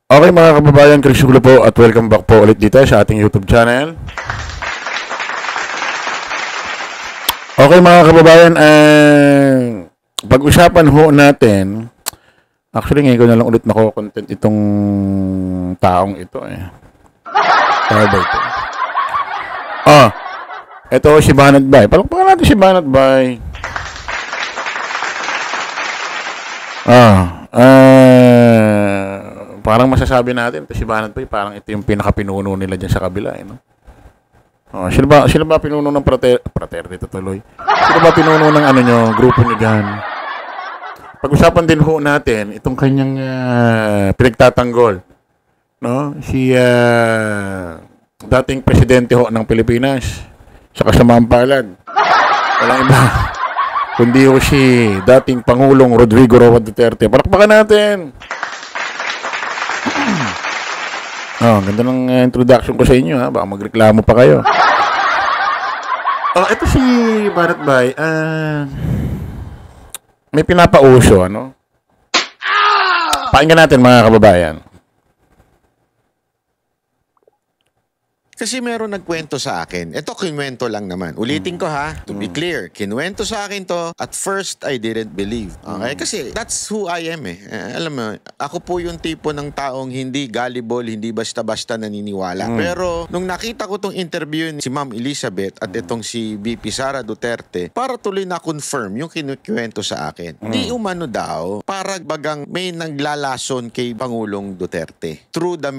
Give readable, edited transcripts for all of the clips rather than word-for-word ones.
Okay mga kababayan, Chris Yulo po at welcome back po ulit dito sa ating YouTube channel. Okay mga kababayan, pag-usapan ho natin, actually ngayon ko na lang ulit nako-content itong taong ito eh. Tama ba ito? Ito si Banat Bay. Palakpakan natin si Banat Bay. Parang masasabi natin, ito si Banat Bay, parang ito yung pinaka-pinuno nila dyan sa kabila, eh, no? Sino ba pinuno ng fraternity tuloy? Sino ba pinuno ng ano nyo, grupo nyo dyan? Pag-usapan din ho natin, itong kanyang pinagtatanggol, no? Si dating presidente ho ng Pilipinas, sa kasamaang palad. Walang iba, kundi ho si dating Pangulong Rodrigo Roa Duterte. Palakpakan natin! Ganda ng introduction ko sa inyo, ha? Baka magreklamo pa kayo. Ito si Banat Bay, may pinapauso, ano? Pakinggan natin mga kababayan. Kasi meron nagkwento sa akin. Ito, kinwento lang naman. Ulitin ko ha, to be clear. Kinwento sa akin to. At first, I didn't believe. Okay? Kasi that's who I am eh. Alam mo, ako po yung tipo ng taong hindi gullible, hindi basta-basta naniniwala. Pero, nung nakita ko tong interview ni si Ma'am Elizabeth at itong si VP Sara Duterte, para tuloy na confirm yung kinukwento sa akin. Di umano daw, para bagang may naglalason kay Pangulong Duterte. Through the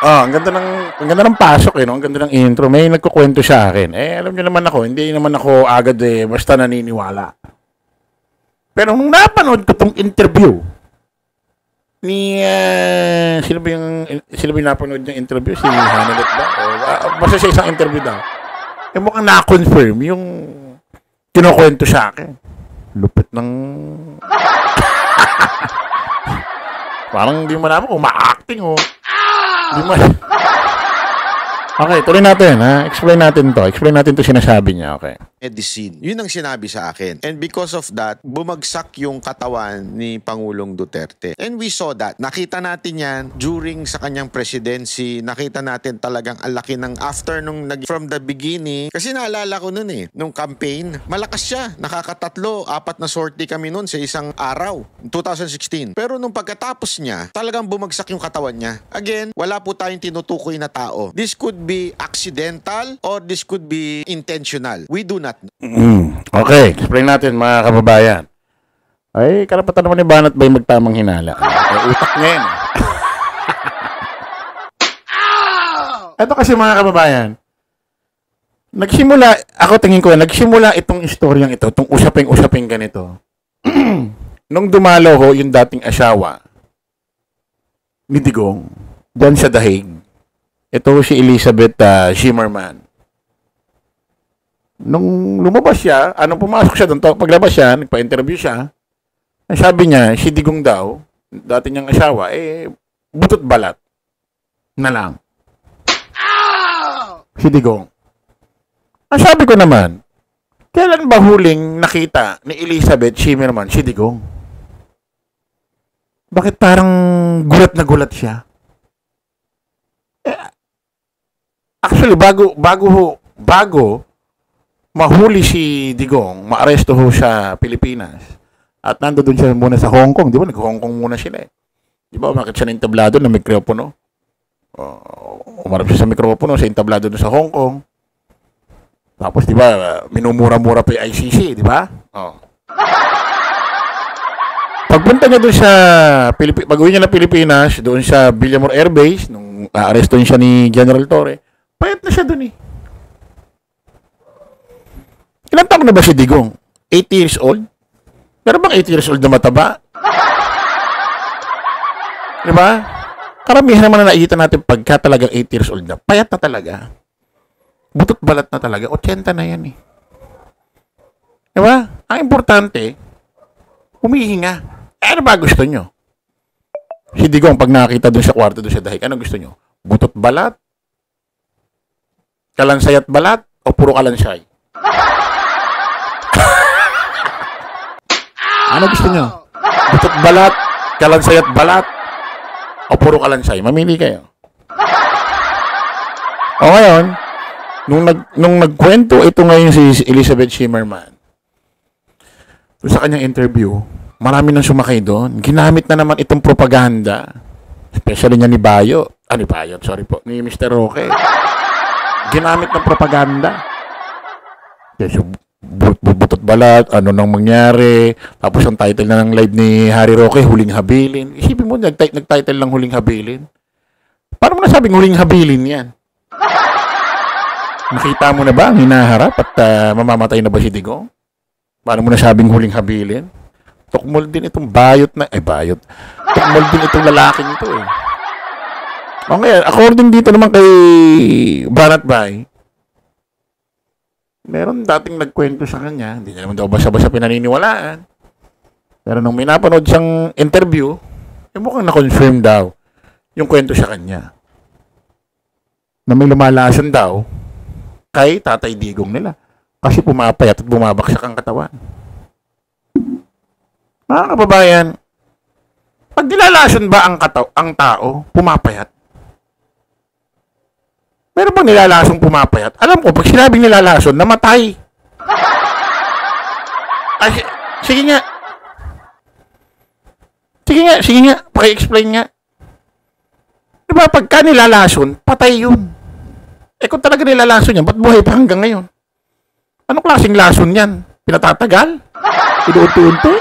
Ang ganda ng pasok eh, no? Ang ganda ng intro. May nagkukwento sa akin. Alam niyo naman ako, hindi naman ako agad basta naniniwala. Pero nung napanood ko tong interview ni sino ba yung napanood ng interview? Si Hanelet ba? Basta sa isang interview daw. Mukhang na-confirm yung kinukwento sa akin. Lupit ng parang hindi mo naman kung ma-acting o hindi mo. Okay, tuloy natin ha. Explain natin to sinasabi niya, okay. medicine. Yun ang sinabi sa akin. And because of that, bumagsak yung katawan ni Pangulong Duterte. And we saw that. Nakita natin yan during sa kanyang presidency. Nakita natin talagang alaki ng after nung from the beginning. Kasi naalala ko nun eh, nung campaign, malakas siya. Nakakatatlo, 4 na sortie kami nun sa isang araw, 2016. Pero nung pagkatapos niya, talagang bumagsak yung katawan niya. Again, wala po tayong tinutukoy na tao. This could be accidental or this could be intentional. We do not know. Okay, explain natin mga kababayan. Ay, karapatan naman ni Banat Bay magtamang hinala. Utak niya yan. Ito kasi mga kababayan, nagsimula itong istoryang ito, itong usaping ganito. Nung dumalo ho yung dating asawa ni Digong, dyan sa Dahig, ito si Elizabeth Zimmerman. Nung lumabas siya, pumasok siya doon, paglabas siya, nagpa-interview siya, sabi niya, si Digong daw, dati niyang asawa, butot balat na lang. Si Digong. Ang sabi ko naman, kailan ba huling nakita ni Elizabeth Zimmerman si Digong? Bakit parang gulat na gulat siya? Actually, bago mahuli si Digong, maaresto ho sa Pilipinas. At nandoon siya muna sa Hong Kong. Di ba? Nag-Hong Kong muna sila eh. Di ba? Bakit siya na-entablado na mikropono? Umarap siya sa mikropono, sa entablado doon sa Hong Kong. Tapos, di ba, minumura-mura pa yung ICC, di ba? Pagpunta niya doon sa pag-uwi niya na Pilipinas, doon sa Villamor Air Base, nung aaresto siya ni General Torre, payat na siya doon eh. Ilang taon na ba si Digong? 80 years old? Pero bang 80 years old na mataba? Diba? Karamihan naman na nakikita natin pagka talagang 80 years old na, payat na talaga. Butot balat na talaga. 80 na yan eh. Diba? Ang importante, humihinga. Ano ba gusto nyo? Si Digong, pag nakakita dun sa kwarto, dun sa Dahig, ano gusto nyo? Butot balat? Kalansayat balat? o puro kalansay? Ano gusto nyo? Butot balat, kalansay at balat, o puro kalansay? Mamili kayo. O ngayon, nung nagkwento ito ngayon si Elizabeth Zimmerman, sa kanyang interview, marami nang sumakay doon. Ginamit na naman itong propaganda. Especially niya ni Bayo. Ni Bayo, sorry po. Ni Mr. Roque. Ginamit ng propaganda. Yes, butot balat, ano nang mangyari. Tapos ang title na ng live ni Harry Roque, Huling Habilin. Isipin mo, nag-title lang Huling Habilin. Paano mo nasabing Huling Habilin yan? Nakita mo na ba ang hinaharap at mamamatay na ba si Digong? Paano mo nasabing Huling Habilin? Tukmol din itong bayot na... bayot. Tukmol din itong lalaking ito eh. Okay, according dito naman kay Banat Bay, meron dating nagkwento sa kanya, hindi niya naman daw basa-basa pinaniniwalaan. Pero nung may napanood siyang interview, mukhang na-confirm daw yung kwento sa kanya. Na may lumalason daw kay Tatay Digong nila. Kasi pumapayat at bumabaksak ang katawan. Mga kababayan, pag nilalason ba ang tao, pumapayat? Meron bang nilalasong pumapayat? Alam ko, pag sinabing nilalason, namatay. Ay, sige nga. Sige nga. Paki-explain nga. Diba, pagka nilalason, patay yun. Kung talaga nilalason yan, ba't buhay pa hanggang ngayon? Anong klaseng lason yan? Pinatatagal? Inuunti-unti?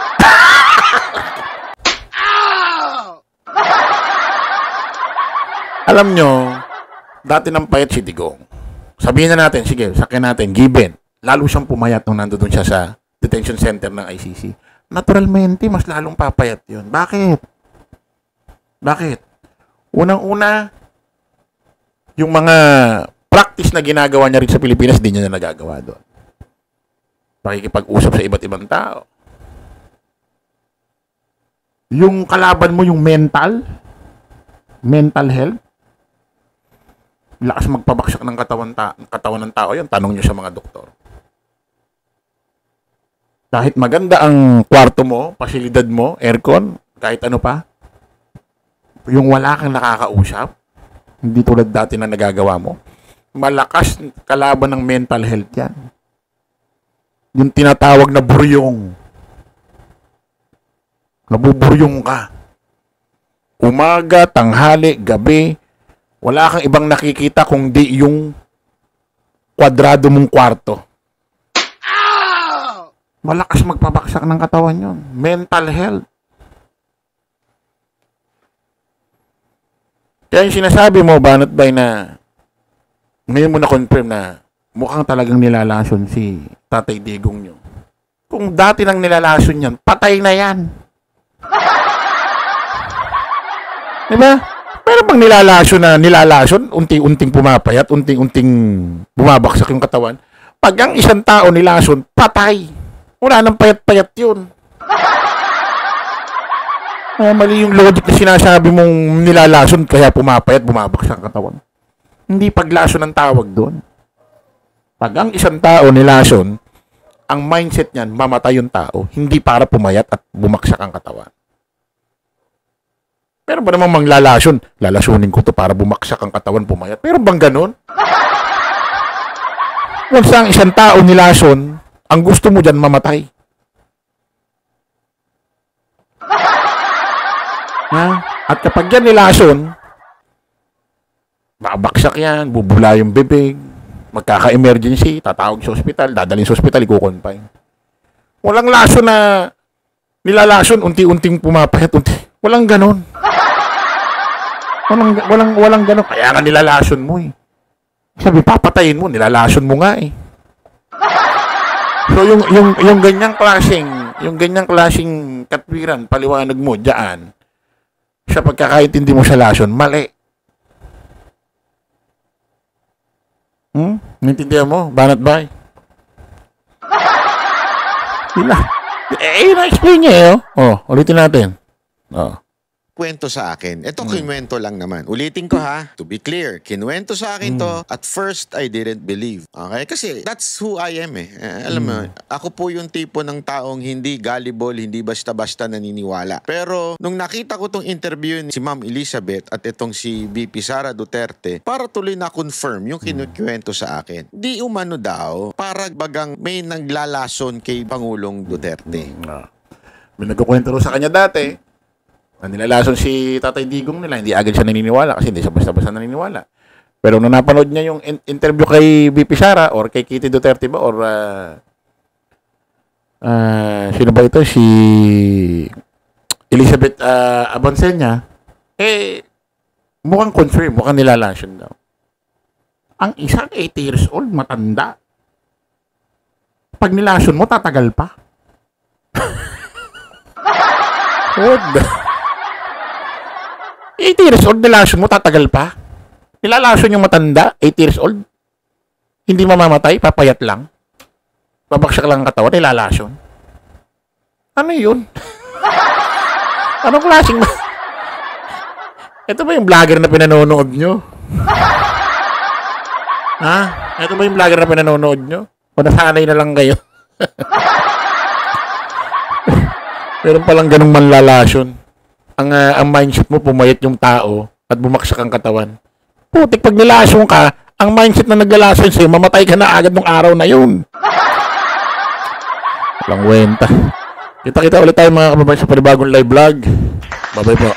Alam nyo, dati nang payat si Digong. Sabihin na natin, sige, sakyan natin, given. Lalo siyang pumayat nung nandoon siya sa detention center ng ICC. Naturalmente, mas lalong papayat yun. Bakit? Unang-una, yung mga practice na ginagawa niya rin sa Pilipinas, di niya na nagagawa doon. Pakikipag-usap sa iba't ibang tao. Yung kalaban mo, yung mental health, lakas magpabaksak ng katawan ng tao yun. Tanong nyo sa mga doktor. Kahit maganda ang kwarto mo, pasilidad mo, aircon, kahit ano pa, yung wala kang nakakausap, hindi tulad dati na nagagawa mo, malakas kalaban ng mental health yan. Yung tinatawag na buryong. Nabuburyong ka. Umaga, tanghali, gabi, wala kang ibang nakikita kundi yung kwadrado mong kwarto. Malakas magpabaksak ng katawan yun. Mental health. Kaya yung sinasabi mo, Banat Bay, na ngayon mo na-confirm na mukhang talagang nilalason si Tatay Digong nyo. Kung dati nang nilalason yan, patay na yan. Diba? Pero bang nilalason, unti-unting pumapayat, unti-unting bumabaksak yung katawan. Pag ang isang tao nilason, patay. Wala nang payat-payat yun. Mali yung logic na sinasabi mong nilalason, kaya pumapayat, bumabaksak ang katawan. Hindi paglason ang tawag doon. Pag ang isang tao nilason, ang mindset niyan, mamatay yung tao, hindi para pumayat at bumaksak ang katawan. Pero ba namang manglalason? Lalasunin ko to para bumaksak ang katawan, pumayat. Pero bang ganun? Once ang isang tao nilason, ang gusto mo dyan, mamatay. Ha? At kapag yan nilason, babaksak yan, bubula yung bibig, magkaka-emergency, tatawag sa ospital, dadalhin sa ospital, ikukonfine. Walang lason na nilalason, unti-unting pumapayat, walang ganon. Walang ganon. Kaya nga nilalason mo eh. Sabi, papatayin mo, nilalason mo nga eh. So yung ganyang klaseng katwiran, paliwanag mo diyan sa pagkakaintindi mo sa lason, mali. Naintindihan mo? Banat Bay? Na-explain niya eh. Ulitin natin. kwento sa akin. Ito, kinuwento lang naman. Ulitin ko ha, to be clear, kinuwento sa akin to. At first, I didn't believe. Okay? Kasi that's who I am eh. Alam mo, ako po yung tipo ng taong hindi gullible, hindi basta-basta naniniwala. Pero, nung nakita ko tong interview ni si Ma'am Elizabeth at itong si VP Sara Duterte, para tuloy na confirm yung kinukwento sa akin. Di umano daw, para bagang may naglalason kay Pangulong Duterte. May nagkukwento rin sa kanya dati. Nilalason si Tatay Digong nila, hindi agad siya naniniwala kasi hindi siya basta-basta naniniwala. Pero nung napanood niya yung interview kay VP Sara or kay Kitty Duterte ba or sino ba ito? Si Elizabeth Abansenya, mukhang confirm, mukhang nilalason daw. Ang isang 80 years old, matanda. Pag nilason mo, tatagal pa. What the? 80 years old, nilason mo, tatagal pa? Nilalason yung matanda, 80 years old? Hindi mamamatay, papayat lang? Babaksak lang ang katawan, nilalason? Ano yun? Anong klaseng ba? Ito ba yung vlogger na pinanonood nyo? Ha? Ito ba yung vlogger na pinanonood nyo? O nasanay na lang kayo? Meron palang ganung manlalason. Ang mindset mo, pumayat yung tao at bumaksak ang katawan. Putik, pag nilason ka, ang mindset na naglalason sa'yo, mamatay ka na agad ng araw na yun. Walang wenta. Kita-kita ulit tayo mga kababayan sa panibagong live vlog. Bye-bye po.